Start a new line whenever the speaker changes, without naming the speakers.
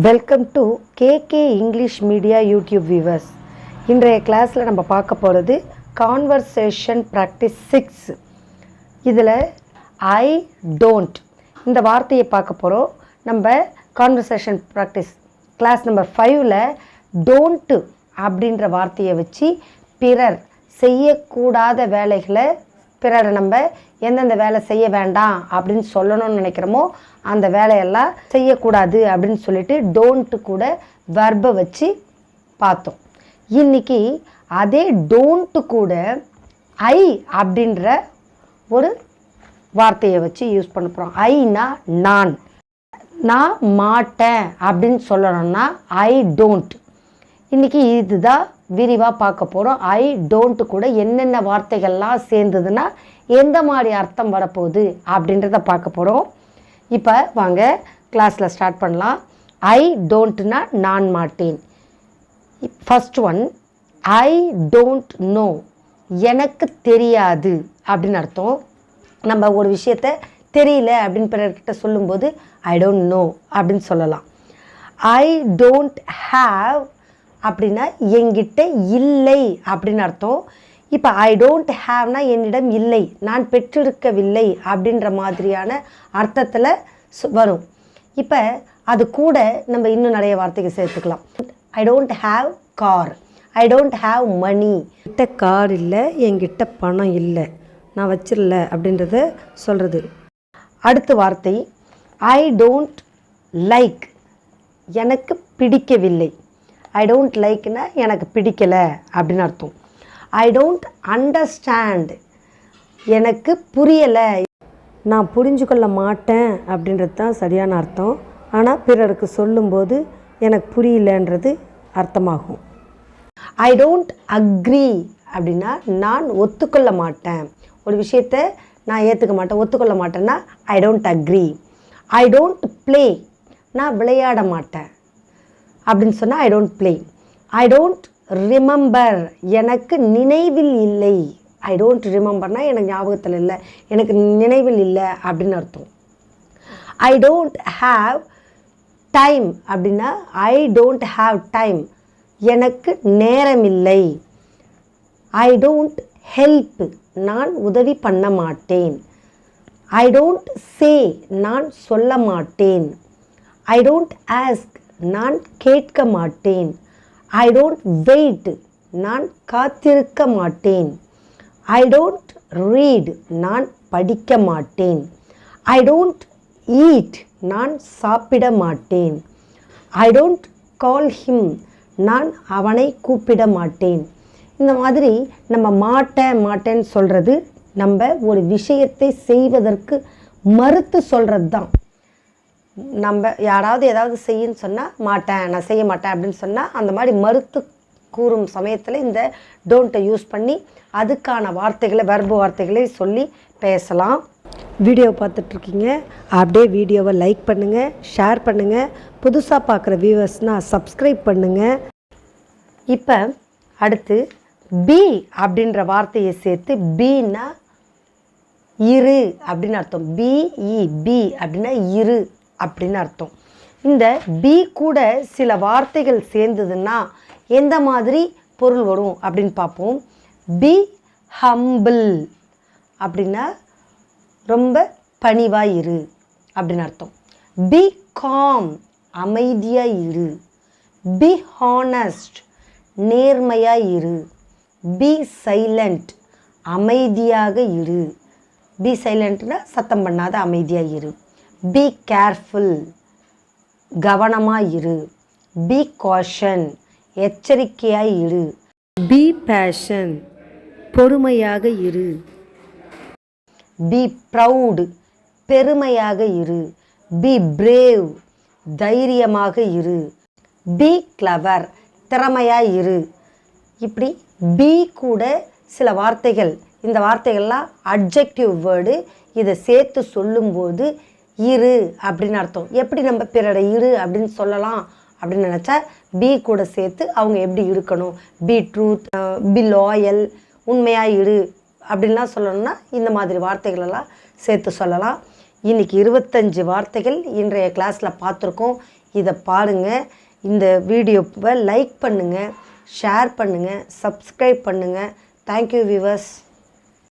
Welcome to KK English media YouTube viewers. இன்றைய கிளாஸில் நம்ம பார்க்க போகிறது கான்வர்சேஷன் ப்ராக்டிஸ் 6. இதில் ஐ டோன்ட் இந்த வார்த்தையை பார்க்க போகிறோம். நம்ம கான்வர்சேஷன் ப்ராக்டிஸ் கிளாஸ் நம்பர் 5ல் டோன்ட்டு அப்படின்ற வார்த்தையை வச்சு பிறர் செய்யக்கூடாத வேலைகளை பிறரை நம்ம எந்தெந்த வேலை செய்ய வேண்டாம் அப்படின்னு சொல்லணும்னு நினைக்கிறோமோ அந்த வேலையெல்லாம் செய்யக்கூடாது அப்படின்னு சொல்லிட்டு டோன்ட்டு கூட வெர்பை வச்சு பார்த்தோம். இன்றைக்கி அதே டோன்ட்டு கூட ஐ அப்படின்ற ஒரு வார்த்தையை வச்சு யூஸ் பண்ண போகிறோம். ஐனா நான் மாட்டேன் அப்படின்னு சொல்லணும்னா ஐ டோன்ட். இன்றைக்கி இதுதான் விரிவாக பார்க்க போகிறோம். ஐ டோன்ட்டு கூட என்னென்ன வார்த்தைகள்லாம் சேர்ந்ததுன்னா எந்த மாதிரி அர்த்தம் வரப்போகுது அப்படின்றத பார்க்க போகிறோம். இப்போ வாங்க கிளாஸில் ஸ்டார்ட் பண்ணலாம். ஐ டோன்ட்னா நான் மாட்டேன். First one, I don't know, எனக்கு தெரியாது அப்படின்னு அர்த்தம். நம்ம ஒரு விஷயத்தை தெரியல அப்படின்னு பிறர்கிட்ட சொல்லும்போது ஐ டோன்ட் நோ அப்படின்னு சொல்லலாம். ஐ டோன்ட் ஹாவ் அப்படின்னா என்கிட்ட இல்லை அப்படின்னு அர்த்தம். இப்போ ஐ டோன்ட் ஹாவ்னா என்னிடம் இல்லை, நான் பெற்றிருக்கவில்லை அப்படின்ற மாதிரியான அர்த்தத்தில் வரும். இப்போ அது கூட நம்ம இன்னும் நிறைய வார்த்தைகள் சேர்த்துக்கலாம். I don't have car, I don't have money, என்கிட்ட கார் இல்லை, என்கிட்ட பணம் இல்லை, நான் வச்சிடல அப்படின்றத சொல்கிறது. அடுத்த வார்த்தை ஐ டோன்ட் லைக், எனக்கு பிடிக்கவில்லை. ஐ டோன்ட் லைக்னா எனக்கு பிடிக்கலை அப்படின்னு அர்த்தம். ஐ டோன்ட் அண்டர்ஸ்டாண்ட், எனக்கு புரியலை, நான் புரிஞ்சு கொள்ள மாட்டேன் அப்படின்றது தான் சரியான அர்த்தம். ஆனால் பிறருக்கு சொல்லும்போது எனக்கு புரியலன்றது அர்த்தமாகும். ஐ டோன்ட் அக்ரி அப்படின்னா நான் ஒத்துக்கொள்ள மாட்டேன், ஒரு விஷயத்தை நான் ஏற்றுக்க மாட்டேன், ஒத்துக்கொள்ள மாட்டேன்னா I don't agree. I don't play, நான் விளையாட மாட்டேன் அப்படின்னு சொன்னால் I don't play. I don't remember, எனக்கு நினைவில் இல்லை. ஐ டோன்ட் ரிமெம்பர்னா எனக்கு ஞாபகத்தில் இல்லை, எனக்கு நினைவில் இல்லை அப்படின்னு அர்த்தம். ஐ டோன்ட் ஹாவ் டைம் அப்படின்னா ஐ டோன்ட் ஹாவ் டைம், எனக்கு நேரம் இல்லை. ஐ டோன்ட் ஹெல்ப், நான் உதவி பண்ண மாட்டேன். ஐ டோன்ட் சே, நான் சொல்ல மாட்டேன். ஐ டோன்ட் ஆஸ்க், நான் கேட்க மாட்டேன். ஐ டோன்ட் வெயிட், நான் காத்திருக்க மாட்டேன். ஐ டோன்ட் ரீட், நான் படிக்க மாட்டேன். ஐ டோன்ட் ஈட், நான் சாப்பிட மாட்டேன். ஐ டோன்ட் கால் ஹிம், நான் அவனை கூப்பிட மாட்டேன். இந்த மாதிரி நம்ம மாட்டேன்னு சொல்கிறது நம்ம ஒரு விஷயத்தை செய்வதற்கு மறுத்து சொல்கிறது தான். நம்ம யாராவது ஏதாவது செய்யுன்னு சொன்னால் மாட்டேன், நான் செய்ய மாட்டேன் அப்படின்னு சொன்னால் அந்த மாதிரி மறுத்து கூறும் சமயத்தில் இந்த டோன்ட்டை யூஸ் பண்ணி அதுக்கான வார்த்தைகளை வெர்பு வார்த்தைகளை சொல்லி பேசலாம். வீடியோ பார்த்துட்ருக்கீங்க, அப்படியே வீடியோவை லைக் பண்ணுங்கள், ஷேர் பண்ணுங்கள். புதுசாக பார்க்குற வியூவர்ஸ்னால் சப்ஸ்கிரைப் பண்ணுங்கள். இப்போ அடுத்து பி அப்படின்ற வார்த்தையை சேர்த்து பீனா இரு அப்படின்னு அர்த்தம். பிஇ பி அப்படின்னா இரு அப்படின்னு அர்த்தம். இந்த பி கூட சில வார்த்தைகள் சேர்ந்ததுன்னா எந்த மாதிரி பொருள் வரும் அப்படின்னு பார்ப்போம். பி ஹம்பிள் அப்படின்னா ரொம்ப பணிவாக இரு அப்படின்னு அர்த்தம். பி காம் அமைதியாக இரு. பி ஹானஸ்ட் நேர்மையாக இரு. பி சைலண்ட் அமைதியாக இரு. பி சைலண்ட்னா சத்தம் பண்ணாத அமைதியாக இரு. பி கேர்ஃபுல் கவனமாக இரு. பி காஷன் எச்சரிக்கையாக இரு. பி பேஷன் பொறுமையாக இரு. பி ப்ரவுட் பெருமையாக இரு. பி பிரேவ் தைரியமாக இரு. பி கிளவர் திறமையாக இரு. இப்படி பி கூட சில வார்த்தைகள், இந்த வார்த்தைகள்லாம் அட்ஜெக்டிவ் வேர்டு. இதை சேர்த்து சொல்லும்போது இரு அப்படின்னு அர்த்தம். எப்படி நம்ம பிறரை இரு அப்படின்னு சொல்லலாம் அப்படின்னு நினச்சா பி கூட சேர்த்து அவங்க எப்படி இருக்கணும், பி ட்ரூத், பி லாயல், உண்மையாக இரு அப்படின்லாம் சொல்லணும்னா இந்த மாதிரி வார்த்தைகளெல்லாம் சேர்த்து சொல்லலாம். இன்றைக்கி 25 வார்த்தைகள் இன்றைய கிளாஸில் பார்த்துருக்கோம். இதை பாருங்கள். இந்த வீடியோவை லைக் பண்ணுங்கள், ஷேர் பண்ணுங்கள், சப்ஸ்கிரைப் பண்ணுங்கள். Thank you viewers.